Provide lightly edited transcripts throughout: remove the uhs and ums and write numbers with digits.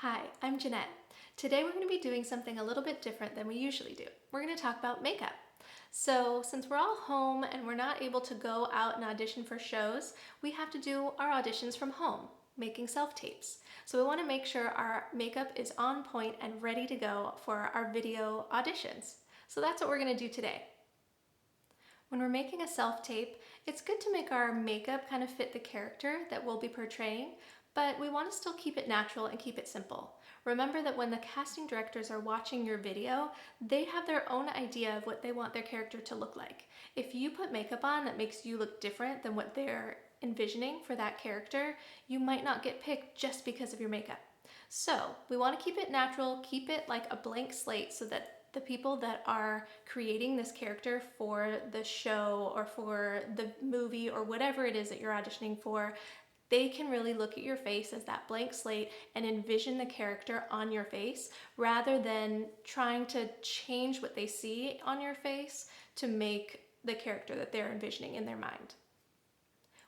Hi, I'm Jeanette. Today we're going to be doing something a little bit different than we usually do. We're going to talk about makeup. So since we're all home and we're not able to go out and audition for shows, we have to do our auditions from home, making self-tapes. So we want to make sure our makeup is on point and ready to go for our video auditions. So that's what we're going to do today. When we're making a self-tape, it's good to make our makeup kind of fit the character that we'll be portraying, but we want to still keep it natural and keep it simple. Remember that when the casting directors are watching your video, they have their own idea of what they want their character to look like. If you put makeup on that makes you look different than what they're envisioning for that character, you might not get picked just because of your makeup. So we want to keep it natural, keep it like a blank slate so that the people that are creating this character for the show or for the movie or whatever it is that you're auditioning for, they can really look at your face as that blank slate and envision the character on your face rather than trying to change what they see on your face to make the character that they're envisioning in their mind.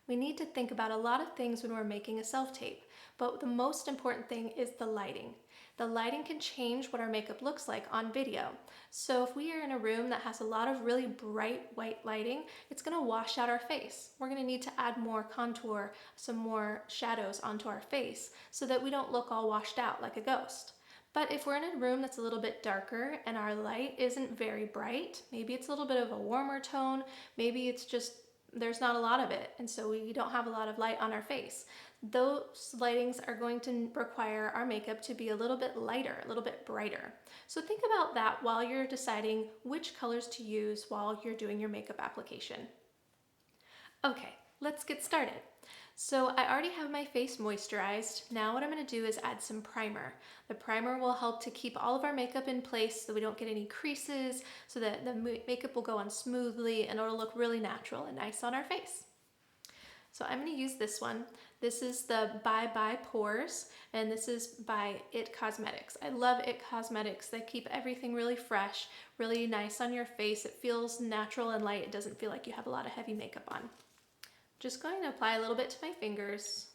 We need to think about a lot of things when we're making a self-tape, but the most important thing is the lighting. The lighting can change what our makeup looks like on video. So if we are in a room that has a lot of really bright white lighting, it's going to wash out our face. We're going to need to add more contour, some more shadows onto our face so that we don't look all washed out like a ghost. But if we're in a room that's a little bit darker and our light isn't very bright, maybe it's a little bit of a warmer tone, maybe it's just there's not a lot of it, and so we don't have a lot of light on our face. Those lightings are going to require our makeup to be a little bit lighter, a little bit brighter. So think about that while you're deciding which colors to use while you're doing your makeup application. Okay, let's get started. So I already have my face moisturized. Now what I'm going to do is add some primer. The primer will help to keep all of our makeup in place so we don't get any creases, so that the makeup will go on smoothly and it'll look really natural and nice on our face. So I'm going to use this one. This is the Bye Bye Pores, and this is by IT Cosmetics. I love IT Cosmetics. They keep everything really fresh, really nice on your face. It feels natural and light. It doesn't feel like you have a lot of heavy makeup on. Just going to apply a little bit to my fingers.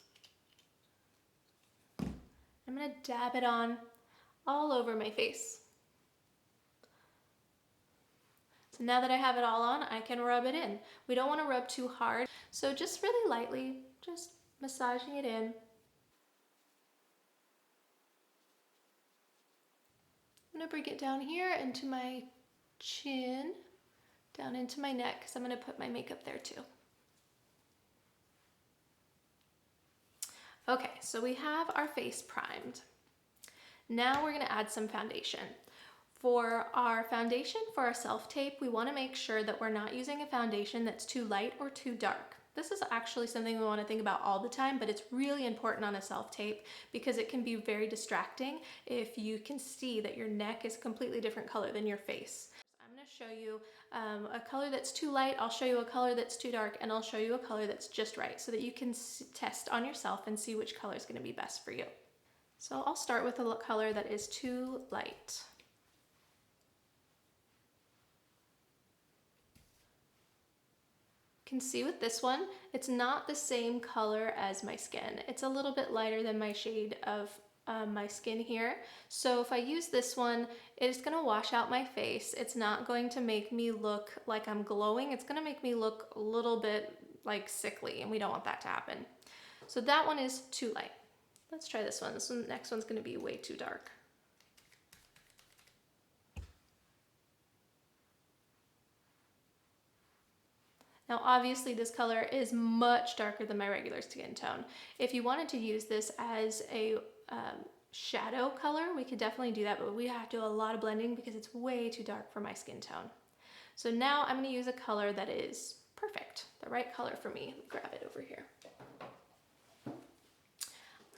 I'm going to dab it on all over my face. So now that I have it all on, I can rub it in. We don't want to rub too hard, so just really lightly, just massaging it in. I'm going to bring it down here into my chin, down into my neck, because I'm going to put my makeup there too. Okay, so we have our face primed. Now we're going to add some foundation. For our foundation, for our self-tape, we want to make sure that we're not using a foundation that's too light or too dark. This is actually something we want to think about all the time, but it's really important on a self-tape because it can be very distracting if you can see that your neck is a completely different color than your face. I'm going to show you a color that's too light, I'll show you a color that's too dark, and I'll show you a color that's just right so that you can test on yourself and see which color is going to be best for you. So I'll start with a color that is too light. You can see with this one, it's not the same color as my skin. It's a little bit lighter than my shade of my skin here. So if I use this one, it's gonna wash out my face. It's not going to make me look like I'm glowing. It's gonna make me look a little bit like sickly, and we don't want that to happen. So that one is too light. Let's try this one. This one, next one's gonna be way too dark. Now obviously this color is much darker than my regular skin tone. If you wanted to use this as a shadow color, we could definitely do that, but we have to do a lot of blending because it's way too dark for my skin tone. So now I'm going to use a color that is perfect, the right color for me. Grab it over here. All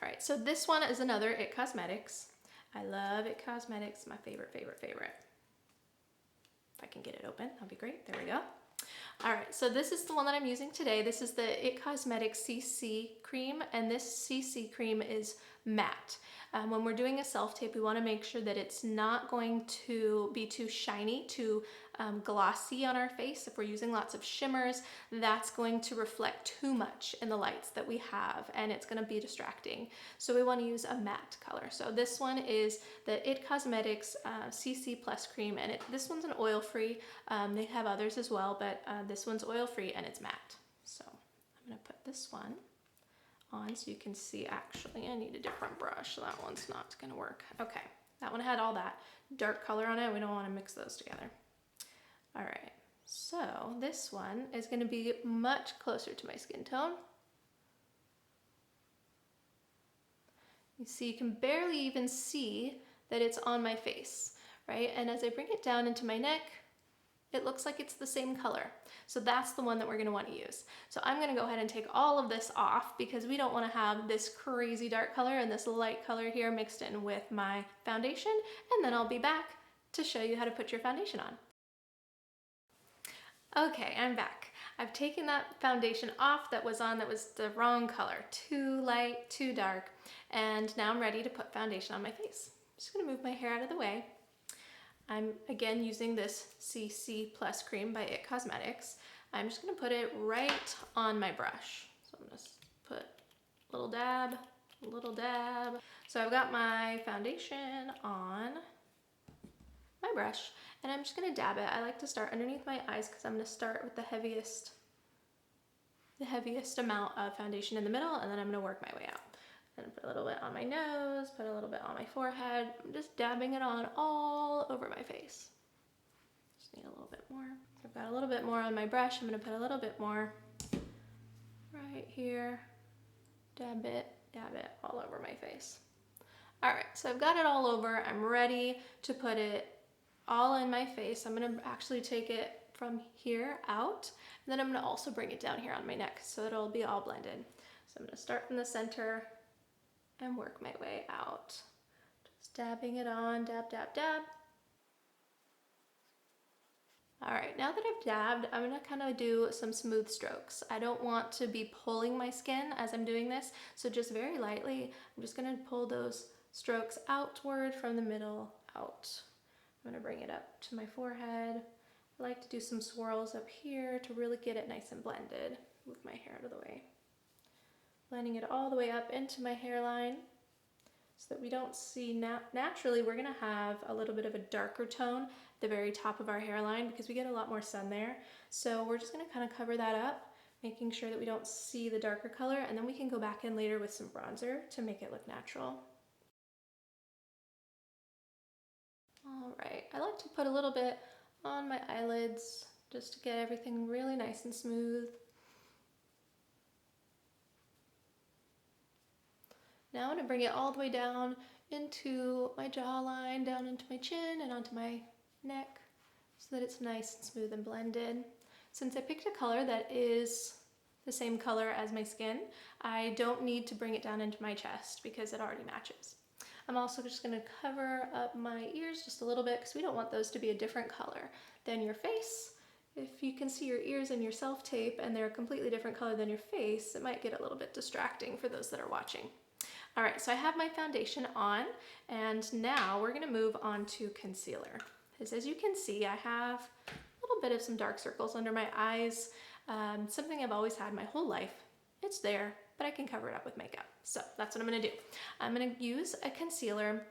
right, so this one is another IT Cosmetics. I love IT Cosmetics, my favorite. If I can get it open, that'd be great. There we go. All right, so this is the one that I'm using today. This is the IT Cosmetics CC cream, and this CC cream is matte. When we're doing a self-tape, we want to make sure that it's not going to be too shiny, too glossy on our face. If we're using lots of shimmers, that's going to reflect too much in the lights that we have, and it's going to be distracting. So we want to use a matte color. So this one is the IT Cosmetics CC Plus Cream, and this one's an oil-free. They have others as well, but this one's oil-free and it's matte. So I'm going to put this one on so you can see. Actually, I need a different brush. That one's not going to work. Okay, that one had all that dark color on it. We don't want to mix those together. All right, so this one is going to be much closer to my skin tone. You see, you can barely even see that it's on my face, right? And as I bring it down into my neck, it looks like it's the same color. So that's the one that we're going to want to use. So I'm going to go ahead and take all of this off because we don't want to have this crazy dark color and this light color here mixed in with my foundation. And then I'll be back to show you how to put your foundation on. Okay, I'm back. I've taken that foundation off that was on that was the wrong color. Too light, too dark. And now I'm ready to put foundation on my face. I'm just going to move my hair out of the way. I'm again using this CC Plus Cream by IT Cosmetics. I'm just going to put it right on my brush. So I'm going to put a little dab, a little dab. So I've got my foundation on my brush and I'm just going to dab it. I like to start underneath my eyes because I'm going to start with the heaviest amount of foundation in the middle, and then I'm going to work my way out. And put a little bit on my nose, put a little bit on my forehead. I'm just dabbing it on all over my face. Just need a little bit more. So I've got a little bit more on my brush. I'm going to put a little bit more right here. Dab it all over my face. All right, so I've got it all over. I'm ready to put it all in my face. I'm going to actually take it from here out, and then I'm going to also bring it down here on my neck so it'll be all blended. So I'm going to start from the center and work my way out. Just dabbing it on, dab, dab, dab. All right, now that I've dabbed, I'm gonna kind of do some smooth strokes. I don't want to be pulling my skin as I'm doing this, so just very lightly, I'm just gonna pull those strokes outward from the middle out. I'm gonna bring it up to my forehead. I like to do some swirls up here to really get it nice and blended. Move my hair out of the way. Blending it all the way up into my hairline so that we don't see, naturally we're gonna have a little bit of a darker tone at the very top of our hairline because we get a lot more sun there. So we're just gonna kind of cover that up, making sure that we don't see the darker color, and then we can go back in later with some bronzer to make it look natural. All right, I like to put a little bit on my eyelids just to get everything really nice and smooth. Now I'm going to bring it all the way down into my jawline, down into my chin and onto my neck so that it's nice and smooth and blended. Since I picked a color that is the same color as my skin, I don't need to bring it down into my chest because it already matches. I'm also just going to cover up my ears just a little bit because we don't want those to be a different color than your face. If you can see your ears in your self-tape and they're a completely different color than your face, it might get a little bit distracting for those that are watching. All right, so I have my foundation on, and now we're gonna move on to concealer. Because as you can see, I have a little bit of some dark circles under my eyes, something I've always had my whole life. It's there, but I can cover it up with makeup. So that's what I'm gonna do. I'm gonna use a concealer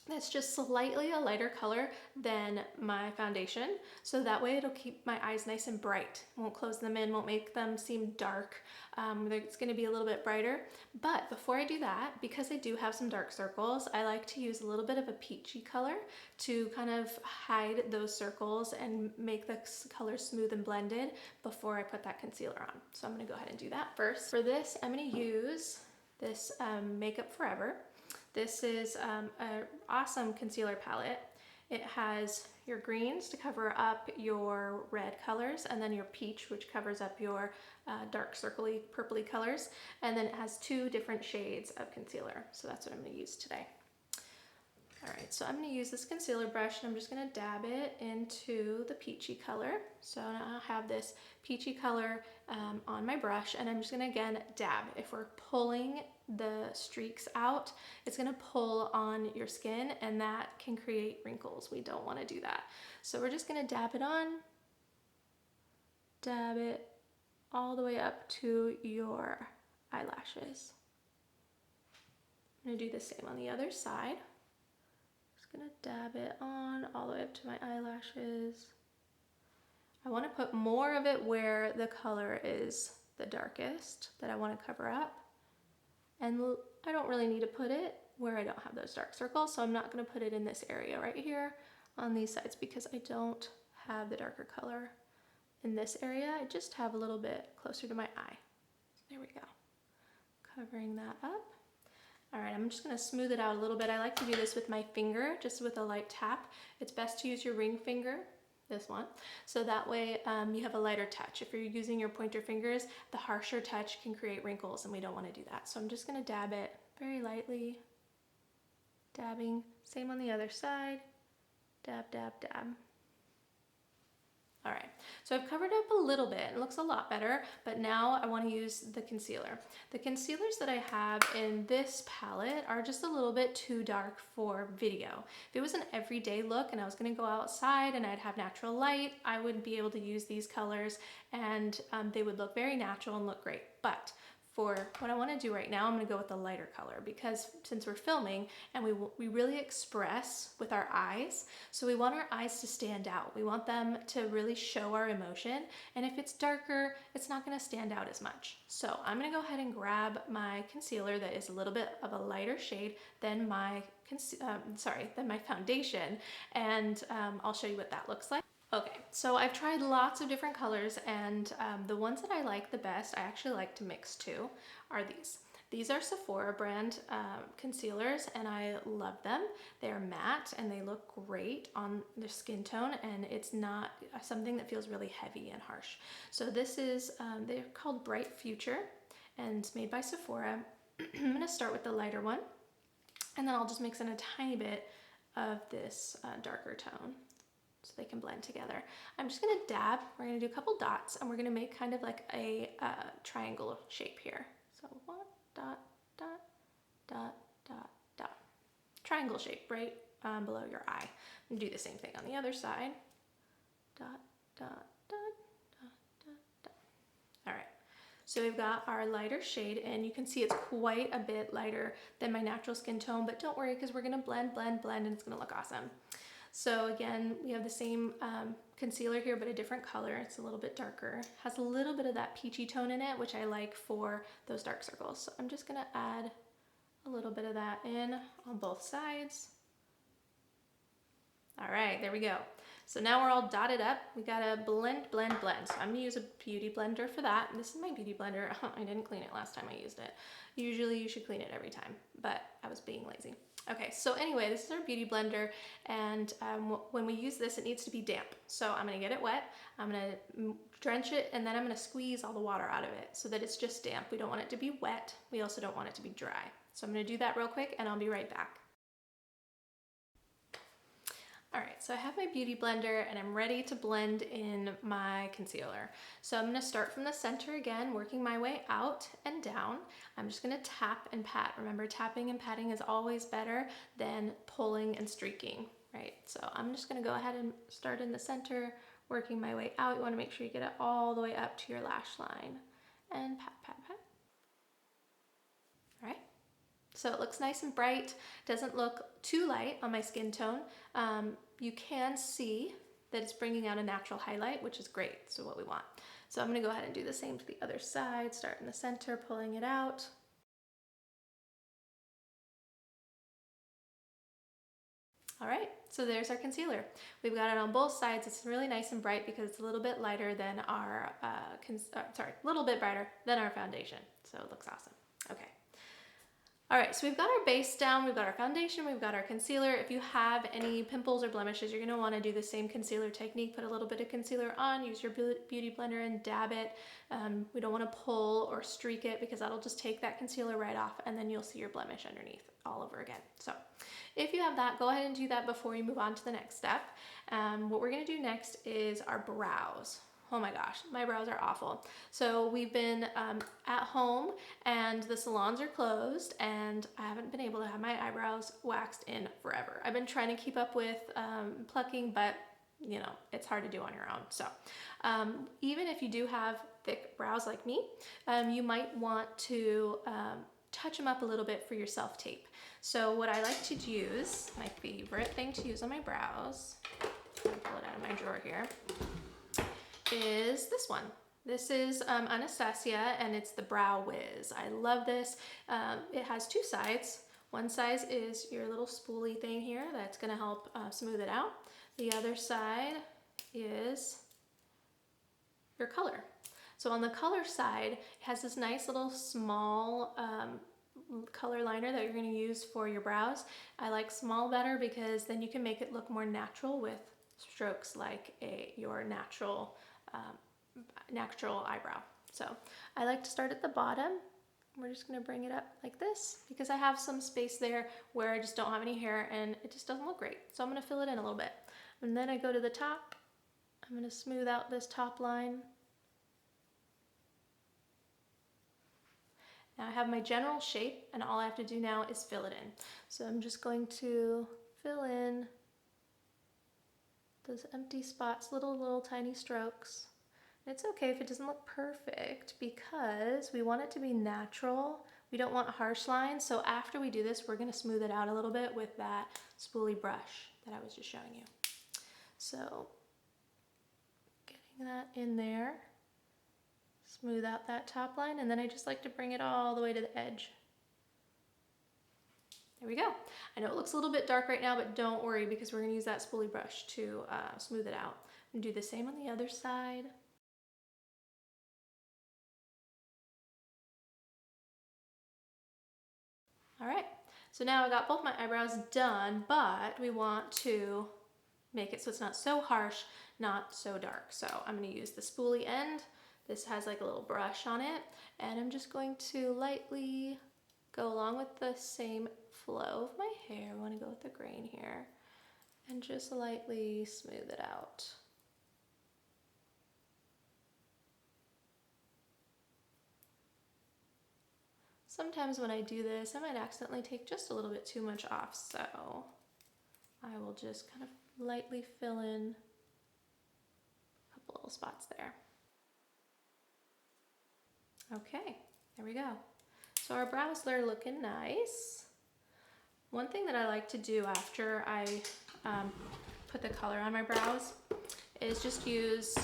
that's just slightly a lighter color than my foundation, so that way it'll keep my eyes nice and bright. Won't close them in, won't make them seem dark. It's going to be a little bit brighter. But before I do that, because I do have some dark circles, I like to use a little bit of a peachy color to kind of hide those circles and make the color smooth and blended before I put that concealer on. So I'm going to go ahead and do that first. For this, I'm going to use this Makeup Forever. This is an awesome concealer palette. It has your greens to cover up your red colors, and then your peach, which covers up your dark circly purpley colors, and then it has two different shades of concealer. So that's what I'm going to use today. All right, so I'm going to use this concealer brush and I'm just going to dab it into the peachy color. So now I have this peachy color on my brush, and I'm just going to again dab. If we're pulling the streaks out, it's going to pull on your skin and that can create wrinkles. We don't want to do that. So we're just going to dab it on, dab it all the way up to your eyelashes. I'm going to do the same on the other side. Just going to dab it on all the way up to my eyelashes. I want to put more of it where the color is the darkest that I want to cover up. And I don't really need to put it where I don't have those dark circles, so I'm not going to put it in this area right here on these sides because I don't have the darker color in this area. I just have a little bit closer to my eye. There we go. Covering that up. All right, I'm just going to smooth it out a little bit. I like to do this with my finger, just with a light tap. It's best to use your ring finger, this one, so that way you have a lighter touch. If you're using your pointer fingers, the harsher touch can create wrinkles and we don't want to do that. So I'm just going to dab it very lightly, dabbing, same on the other side, dab, dab, dab. All right, so I've covered up a little bit. It looks a lot better, but now I want to use the concealer. The concealers that I have in this palette are just a little bit too dark for video. If it was an everyday look and I was going to go outside and I'd have natural light, I would be able to use these colors and they would look very natural and look great. But for what I want to do right now, I'm going to go with the lighter color because since we're filming and we really express with our eyes, so we want our eyes to stand out. We want them to really show our emotion, and if it's darker, it's not going to stand out as much. So I'm going to go ahead and grab my concealer that is a little bit of a lighter shade than my foundation, and I'll show you what that looks like. Okay, so I've tried lots of different colors, and the ones that I like the best, I actually like to mix too, are these. These are Sephora brand concealers, and I love them. They're matte and they look great on their skin tone, and it's not something that feels really heavy and harsh. So this is, they're called Bright Future, and it's made by Sephora. I'm gonna start with the lighter one, and then I'll just mix in a tiny bit of this darker tone, so they can blend together. I'm just gonna dab, we're gonna do a couple dots, and we're gonna make kind of like a triangle shape here. So one, dot, dot, dot, dot, dot. Triangle shape right below your eye. And do the same thing on the other side. Dot, dot, dot, dot, dot, dot. All right, so we've got our lighter shade, and you can see it's quite a bit lighter than my natural skin tone, but don't worry because we're gonna blend, blend, blend, and it's gonna look awesome. So again, we have the same concealer here, but a different color. It's a little bit darker. Has a little bit of that peachy tone in it, which I like for those dark circles. So I'm just gonna add a little bit of that in on both sides. All right, there we go. So now we're all dotted up. We gotta blend, blend, blend. So I'm gonna use a beauty blender for that. This is my beauty blender. I didn't clean it last time I used it. Usually you should clean it every time, but I was being lazy. Okay, so anyway, this is our beauty blender, and when we use this, it needs to be damp. So I'm gonna get it wet, I'm gonna drench it, and then I'm gonna squeeze all the water out of it so that it's just damp. We don't want it to be wet. We also don't want it to be dry. So I'm gonna do that real quick, and I'll be right back. All right, so I have my beauty blender and I'm ready to blend in my concealer. So I'm gonna start from the center again, working my way out and down. I'm just gonna tap and pat. Remember, tapping and patting is always better than pulling and streaking, right? So I'm just gonna go ahead and start in the center, working my way out. You wanna make sure you get it all the way up to your lash line. And pat, pat, pat. All right. So it looks nice and bright, doesn't look too light on my skin tone. You can see that it's bringing out a natural highlight, which is great, so what we want. So I'm gonna go ahead and do the same to the other side, start in the center, pulling it out. All right, so there's our concealer. We've got it on both sides. It's really nice and bright because it's a little bit lighter than our, a little bit brighter than our foundation. So it looks awesome. Okay. All right, so we've got our base down, we've got our foundation, we've got our concealer. If you have any pimples or blemishes, you're gonna wanna do the same concealer technique. Put a little bit of concealer on, use your beauty blender and dab it. We don't wanna pull or streak it because that'll just take that concealer right off and then you'll see your blemish underneath all over again. So if you have that, go ahead and do that before you move on to the next step. What we're gonna do next is our brows. Oh my gosh, my brows are awful. So we've been at home and the salons are closed and I haven't been able to have my eyebrows waxed in forever. I've been trying to keep up with plucking, but you know, it's hard to do on your own. So even if you do have thick brows like me, you might want to touch them up a little bit for your self-tape. So what I like to use, my favorite thing to use on my brows, I'll pull it out of my drawer here, is this one. This is Anastasia and it's the Brow Wiz. I love this. It has two sides. One side is your little spoolie thing here that's gonna help smooth it out. The other side is your color. So on the color side, it has this nice little small color liner that you're gonna use for your brows. I like small better because then you can make it look more natural with strokes like your natural eyebrow. So I like to start at the bottom. We're just gonna bring it up like this because I have some space there where I just don't have any hair and it just doesn't look great. So I'm gonna fill it in a little bit. And then I go to the top. I'm gonna smooth out this top line. Now I have my general shape and all I have to do now is fill it in. So I'm just going to fill in those empty spots, little tiny strokes. And it's okay if it doesn't look perfect because we want it to be natural. We don't want harsh lines. So after we do this, we're gonna smooth it out a little bit with that spoolie brush that I was just showing you. So getting that in there, smooth out that top line, and then I just like to bring it all the way to the edge. There we go. I know it looks a little bit dark right now, but don't worry because we're gonna use that spoolie brush to smooth it out. And do the same on the other side. All right, so now I got both my eyebrows done, but we want to make it so it's not so harsh, not so dark. So I'm gonna use the spoolie end. This has like a little brush on it, and I'm just going to lightly go along with the same flow of my hair. I wanna go with the grain here, and just lightly smooth it out. Sometimes when I do this, I might accidentally take just a little bit too much off, so I will just kind of lightly fill in a couple little spots there. Okay, there we go. So our brows are looking nice. One thing that I like to do after I put the color on my brows is just use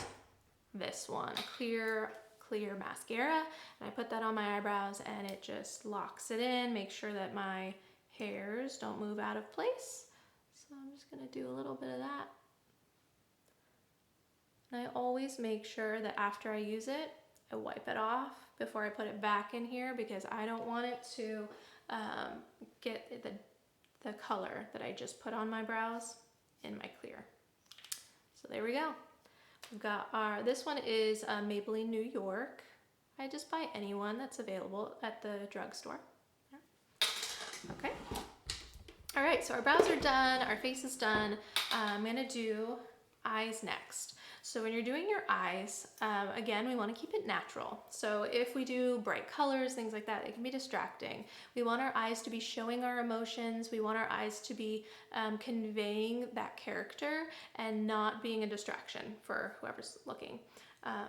this one, a clear mascara, and I put that on my eyebrows and it just locks it in, make sure that my hairs don't move out of place. So I'm just gonna do a little bit of that. And I always make sure that after I use it, I wipe it off before I put it back in here because I don't want it to get the color that I just put on my brows in my clear. So there we go. We've got this one is Maybelline New York. I just buy any one that's available at the drugstore. Okay. All right, so our brows are done, our face is done. I'm gonna do eyes next. So when you're doing your eyes, again, we want to keep it natural. So if we do bright colors, things like that, it can be distracting. We want our eyes to be showing our emotions. We want our eyes to be conveying that character and not being a distraction for whoever's looking.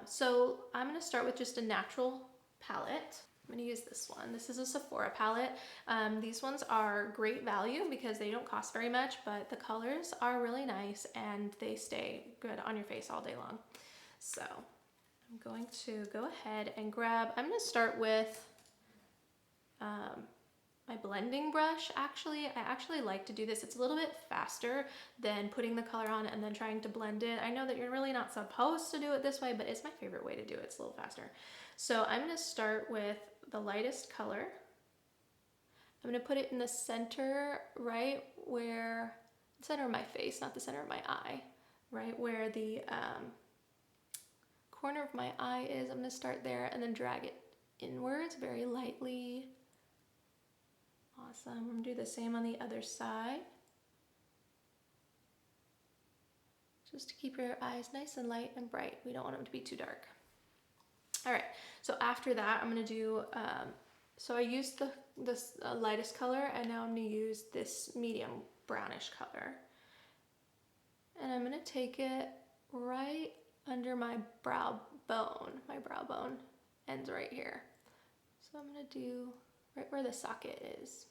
So I'm going to start with just a natural palette. I'm going to use this one. This is a Sephora palette. These ones are great value because they don't cost very much, but the colors are really nice and they stay good on your face all day long. So I'm going to go ahead and grab, I'm going to start with my blending brush. I actually like to do this. It's a little bit faster than putting the color on and then trying to blend it. I know that you're really not supposed to do it this way, but it's my favorite way to do it. It's a little faster. So I'm going to start with the lightest color I'm gonna put it in the center, right where, the center of my face, not the center of my eye, right where the corner of my eye is. I'm gonna start there and then drag it inwards very lightly. Awesome. I'm gonna do the same on the other side. Just to keep your eyes nice and light and bright. We don't want them to be too dark. All right, so after that, I'm gonna do, so I used this lightest color, and now I'm gonna use this medium brownish color. And I'm gonna take it right under my brow bone. My brow bone ends right here. So I'm gonna do right where the socket is.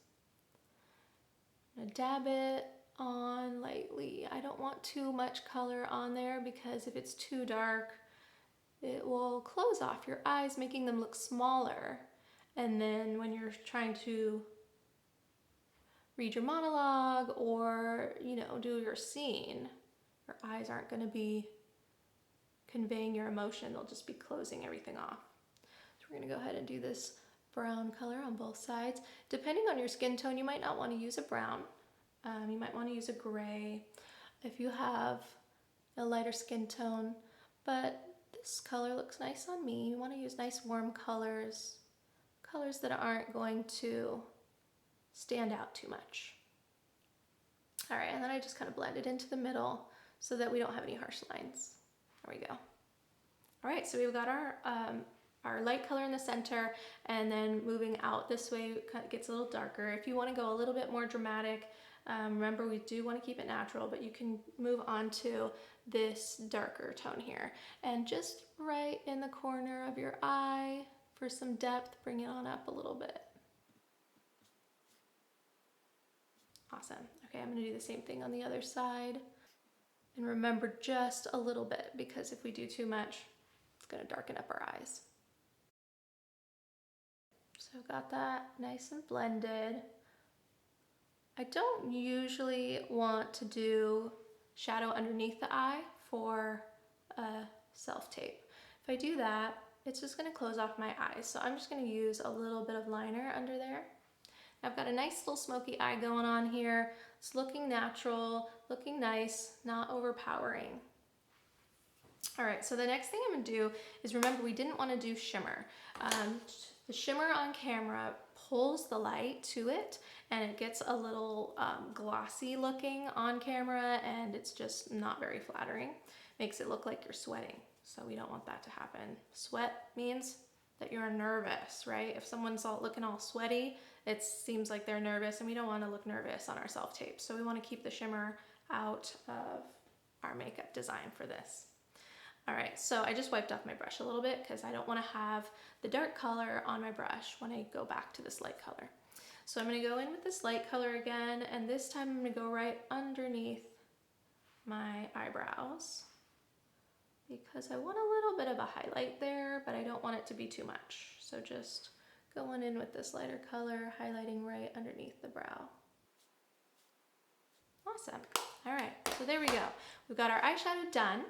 I'm gonna dab it on lightly. I don't want too much color on there because if it's too dark, it will close off your eyes, making them look smaller. And then when you're trying to read your monologue or, you know, do your scene, your eyes aren't going to be conveying your emotion. They'll just be closing everything off. So we're going to go ahead and do this brown color on both sides. Depending on your skin tone, you might not want to use a brown. You might want to use a gray if you have a lighter skin tone, but this color looks nice on me. You want to use nice warm colors, colors that aren't going to stand out too much. All right, and then I just kind of blend it into the middle so that we don't have any harsh lines. There we go. All right, so we've got our light color in the center, and then moving out this way it gets a little darker. If you want to go a little bit more dramatic, remember we do want to keep it natural, but you can move on to this darker tone here. And just right in the corner of your eye for some depth, bring it on up a little bit. Awesome. Okay, I'm going to do the same thing on the other side. And remember, just a little bit, because if we do too much, it's going to darken up our eyes. So I've got that nice and blended. I don't usually want to do shadow underneath the eye for a self-tape. If I do that, it's just going to close off my eyes. So I'm just going to use a little bit of liner under there. I've got a nice little smoky eye going on here. It's looking natural, looking nice, not overpowering. All right, so the next thing I'm gonna do is, remember we didn't want to do shimmer. The shimmer on camera pulls the light to it and it gets a little glossy looking on camera, and it's just not very flattering. Makes it look like you're sweating, so we don't want that to happen. Sweat means that you're nervous, right? If someone's looking all sweaty, it seems like they're nervous, and we don't want to look nervous on our self-tape. So we want to keep the shimmer out of our makeup design for this. All right, so I just wiped off my brush a little bit because I don't want to have the dark color on my brush when I go back to this light color. So I'm going to go in with this light color again, and this time I'm going to go right underneath my eyebrows because I want a little bit of a highlight there, but I don't want it to be too much. So just going in with this lighter color, highlighting right underneath the brow. Awesome. All right, so there we go. We've got our eyeshadow done.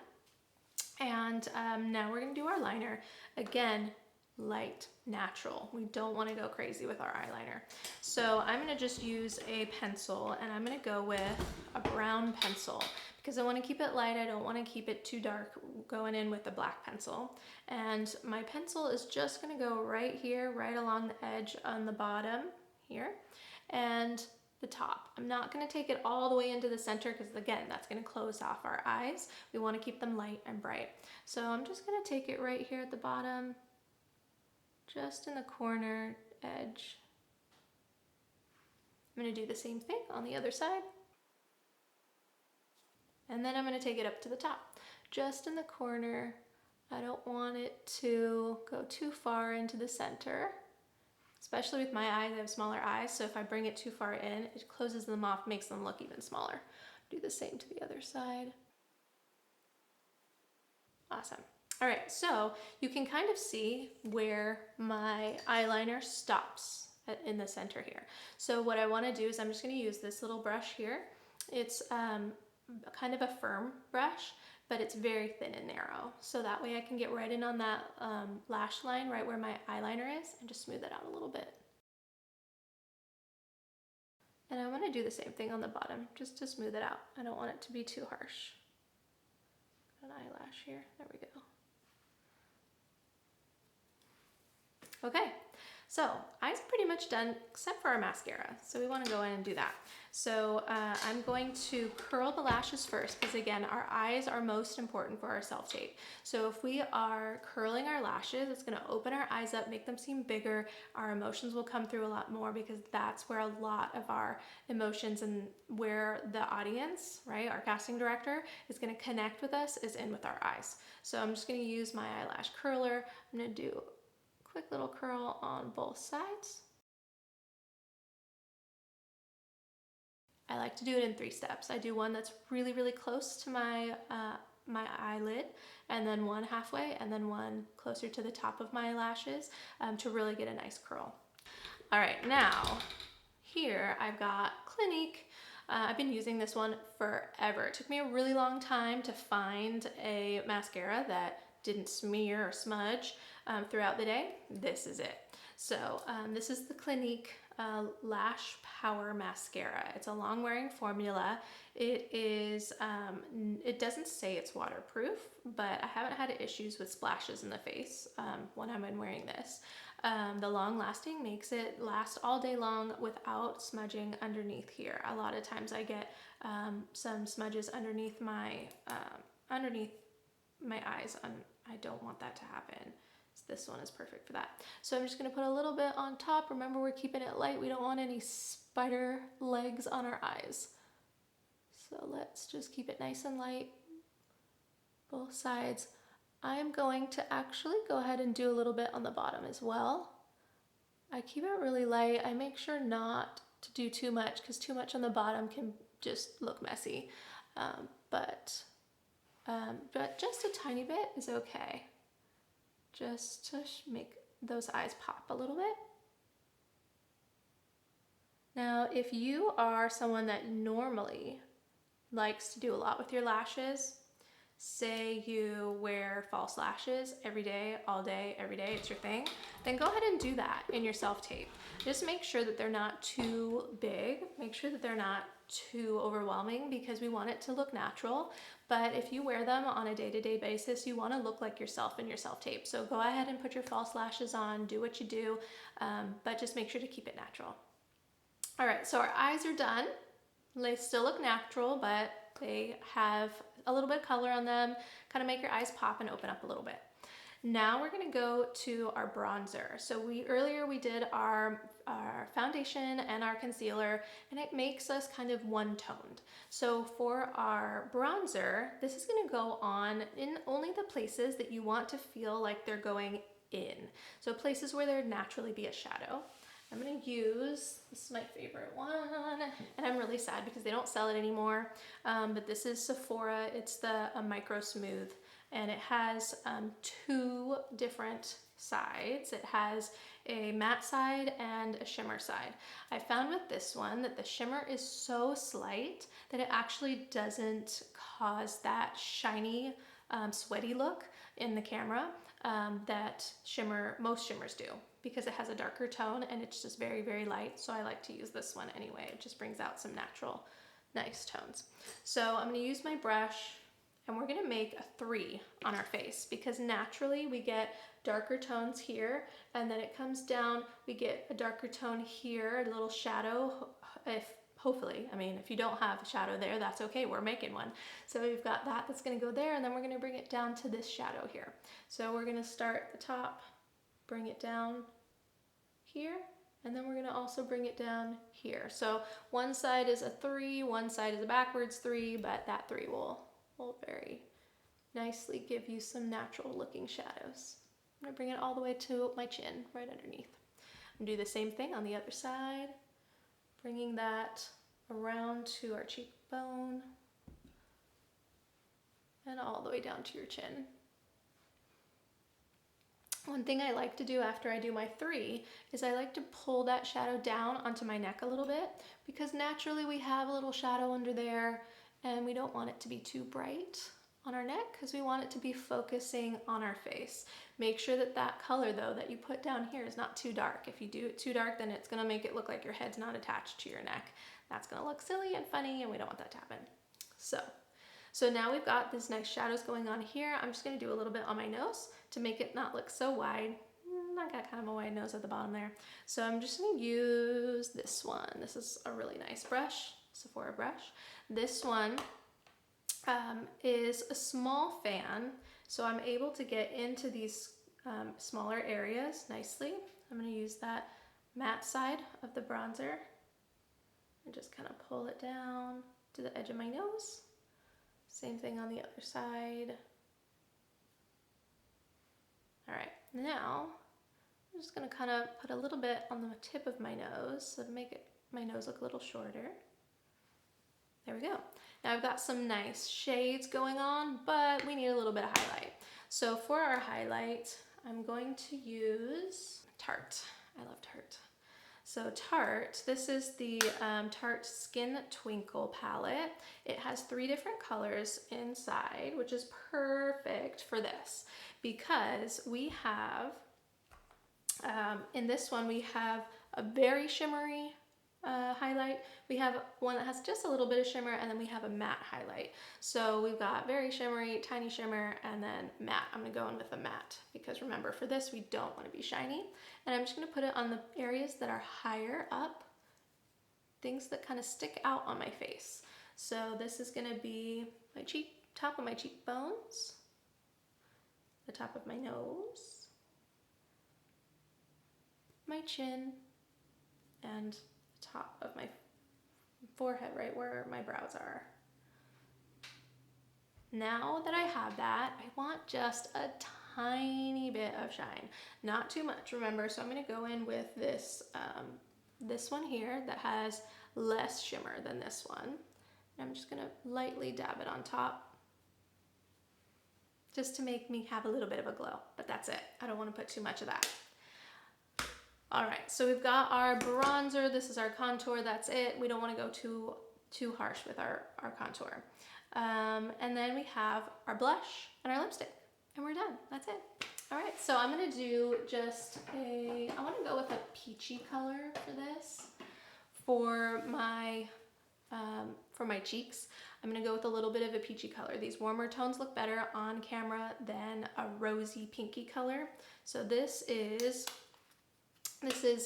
And now we're going to do our liner. Again, light, natural. We don't want to go crazy with our eyeliner. So I'm going to just use a pencil, and I'm going to go with a brown pencil because I want to keep it light. I don't want to keep it too dark going in with a black pencil. And my pencil is just going to go right here, right along the edge on the bottom here, and the top. I'm not going to take it all the way into the center because, again, that's going to close off our eyes. We want to keep them light and bright. So I'm just going to take it right here at the bottom, just in the corner edge. I'm going to do the same thing on the other side. And then I'm going to take it up to the top, just in the corner. I don't want it to go too far into the center. Especially with my eyes, I have smaller eyes, so if I bring it too far in, it closes them off, makes them look even smaller. Do the same to the other side. Awesome. All right, so you can kind of see where my eyeliner stops in the center here. So what I want to do is I'm just going to use this little brush here. It's kind of a firm brush, but it's very thin and narrow. So that way I can get right in on that lash line right where my eyeliner is and just smooth it out a little bit. I'm going to do the same thing on the bottom just to smooth it out. I don't want it to be too harsh. An eyelash here. There we go. Okay, so eyes are pretty much done except for our mascara. So we want to go in and do that. So I'm going to curl the lashes first because again, our eyes are most important for our self-tape. So if we are curling our lashes, it's going to open our eyes up, make them seem bigger. Our emotions will come through a lot more because that's where a lot of our emotions and where the audience, right, our casting director is going to connect with us is in with our eyes. So I'm just going to use my eyelash curler. I'm going to do quick little curl on both sides. I like to do it in 3 steps. I do one that's really, really close to my eyelid, and then one halfway, and then one closer to the top of my lashes to really get a nice curl. All right, now here I've got Clinique. I've been using this one forever. It took me a really long time to find a mascara that didn't smear or smudge throughout the day. This is it. So this is the Clinique Lash Power Mascara. It's a long wearing formula. It is, it doesn't say it's waterproof, but I haven't had issues with splashes in the face when I've been wearing this. The long lasting makes it last all day long without smudging underneath here. A lot of times I get some smudges underneath my eyes. I don't want that to happen. So this one is perfect for that. So I'm just going to put a little bit on top. Remember, we're keeping it light. We don't want any spider legs on our eyes. So let's just keep it nice and light, both sides. I'm going to actually go ahead and do a little bit on the bottom as well. I keep it really light. I make sure not to do too much because too much on the bottom can just look messy. But just a tiny bit is okay. Just to make those eyes pop a little bit. Now, if you are someone that normally likes to do a lot with your lashes, say you wear false lashes every day, all day, every day, it's your thing, then go ahead and do that in your self-tape. Just make sure that they're not too big. Make sure that they're not too overwhelming because we want it to look natural. But if you wear them on a day-to-day basis, you want to look like yourself in your self-tape. So go ahead and put your false lashes on, do what you do, but just make sure to keep it natural. All right, so our eyes are done. They still look natural, but they have a little bit of color on them, kind of make your eyes pop and open up a little bit. Now we're gonna go to our bronzer. So earlier we did our foundation and our concealer, and it makes us kind of one-toned. So for our bronzer, this is gonna go on in only the places that you want to feel like they're going in. So places where there'd naturally be a shadow. I'm gonna use, this is my favorite one, and I'm really sad because they don't sell it anymore, but this is Sephora. It's the Micro Smooth, and it has 2 different sides. It has a matte side and a shimmer side. I found with this one that the shimmer is so slight that it actually doesn't cause that shiny, sweaty look in the camera that most shimmers do, because it has a darker tone and it's just very, very light. So I like to use this one anyway. It just brings out some natural, nice tones. So I'm gonna use my brush and we're gonna make a 3 on our face because naturally we get darker tones here and then it comes down, we get a darker tone here, a little shadow, hopefully, I mean, if you don't have a shadow there, that's okay, we're making one. So we've got that's gonna go there, and then we're gonna bring it down to this shadow here. So we're gonna start at the top, bring it down here, and then we're gonna also bring it down here. So one side is a 3, one side is a backwards 3, but that 3 will very nicely give you some natural looking shadows. I'm gonna bring it all the way to my chin, right underneath. And do the same thing on the other side, bringing that around to our cheekbone and all the way down to your chin. One thing I like to do after I do my 3 is I like to pull that shadow down onto my neck a little bit because naturally we have a little shadow under there and we don't want it to be too bright on our neck because we want it to be focusing on our face. Make sure that that color though that you put down here is not too dark. If you do it too dark, then it's gonna make it look like your head's not attached to your neck. That's gonna look silly and funny, and we don't want that to happen. So now we've got these nice shadows going on here. I'm just gonna do a little bit on my nose to make it not look so wide. I got kind of a wide nose at the bottom there. So I'm just gonna use this one. This is a really nice brush, Sephora brush. This one is a small fan, so I'm able to get into these smaller areas nicely. I'm gonna use that matte side of the bronzer and just kind of pull it down to the edge of my nose. Same thing on the other side. All right, now I'm just gonna kind of put a little bit on the tip of my nose so to make my nose look a little shorter. There we go. Now I've got some nice shades going on, but we need a little bit of highlight. So for our highlight, I'm going to use Tarte. I love Tarte. So Tarte, this is the Tarte Skin Twinkle palette. It has 3 different colors inside, which is perfect for this because we have, in this one, we have a very shimmery highlight. We have one that has just a little bit of shimmer, and then we have a matte highlight. So we've got very shimmery, tiny shimmer, and then matte. I'm gonna go in with the matte because remember, for this we don't want to be shiny. And I'm just gonna put it on the areas that are higher up, things that kind of stick out on my face. So this is gonna be my top of my cheekbones, the top of my nose, my chin, and top of my forehead, right where my brows are. Now that I have that, I want just a tiny bit of shine, not too much, remember. So I'm going to go in with this this one here that has less shimmer than this one. And I'm just going to lightly dab it on top just to make me have a little bit of a glow, but that's it. I don't want to put too much of that. All right, so we've got our bronzer. This is our contour. That's it. We don't want to go too harsh with our contour. And then we have our blush and our lipstick, and we're done. That's it. All right, so I'm gonna do just I want to go with a peachy color for this. For my cheeks, I'm gonna go with a little bit of a peachy color. These warmer tones look better on camera than a rosy pinky color. So this is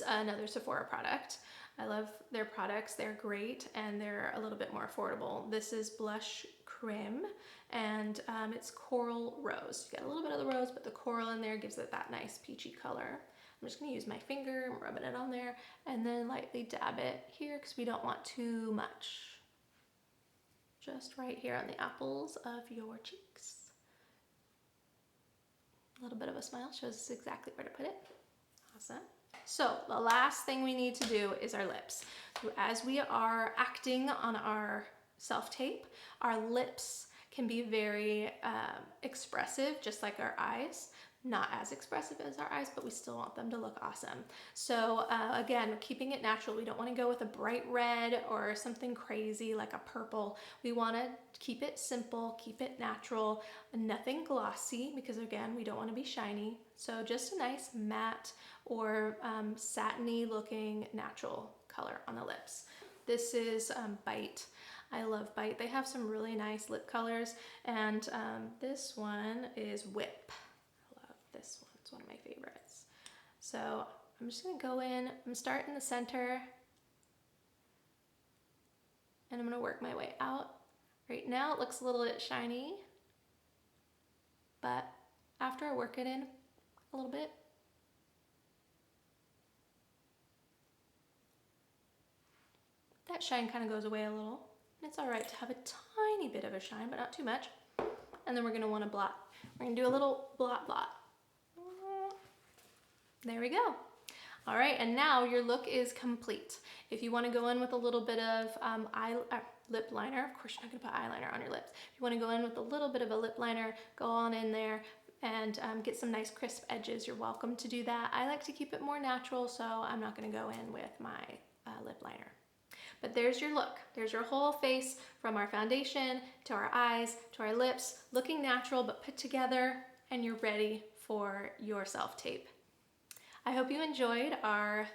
another Sephora product. I love their products. They're great and they're a little bit more affordable. This is Blush Creme, and it's coral rose. You got a little bit of the rose, but the coral in there gives it that nice peachy color. I'm just gonna use my finger and rubbing it on there and then lightly dab it here because we don't want too much. Just right here on the apples of your cheeks. A little bit of a smile shows us exactly where to put it. Awesome. So the last thing we need to do is our lips. As we are acting on our self-tape, our lips can be very expressive, just like our eyes. Not as expressive as our eyes, but we still want them to look awesome. So again, keeping it natural. We don't want to go with a bright red or something crazy like a purple. We want to keep it simple, keep it natural, nothing glossy because again, we don't want to be shiny. So just a nice matte or satiny looking natural color on the lips. This is Bite. I love Bite. They have some really nice lip colors, and this one is Whip. This one's one of my favorites. So I'm just gonna go in, I'm gonna start in the center, and I'm gonna work my way out. Right now it looks a little bit shiny, but after I work it in a little bit, that shine kind of goes away a little. And it's all right to have a tiny bit of a shine, but not too much. And then we're gonna wanna blot. We're gonna do a little blot. There we go. All right, and now your look is complete. If you want to go in with a little bit of lip liner, of course you're not gonna put eyeliner on your lips. If you want to go in with a little bit of a lip liner, go on in there and get some nice crisp edges. You're welcome to do that. I like to keep it more natural, so I'm not gonna go in with my lip liner. But there's your look. There's your whole face, from our foundation to our eyes to our lips, looking natural but put together, and you're ready for your self-tape. I hope you enjoyed our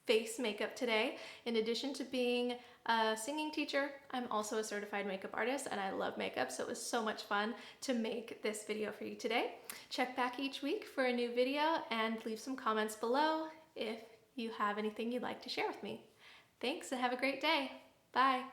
face makeup today. In addition to being a singing teacher, I'm also a certified makeup artist and I love makeup, so it was so much fun to make this video for you today. Check back each week for a new video and leave some comments below if you have anything you'd like to share with me. Thanks and have a great day. Bye.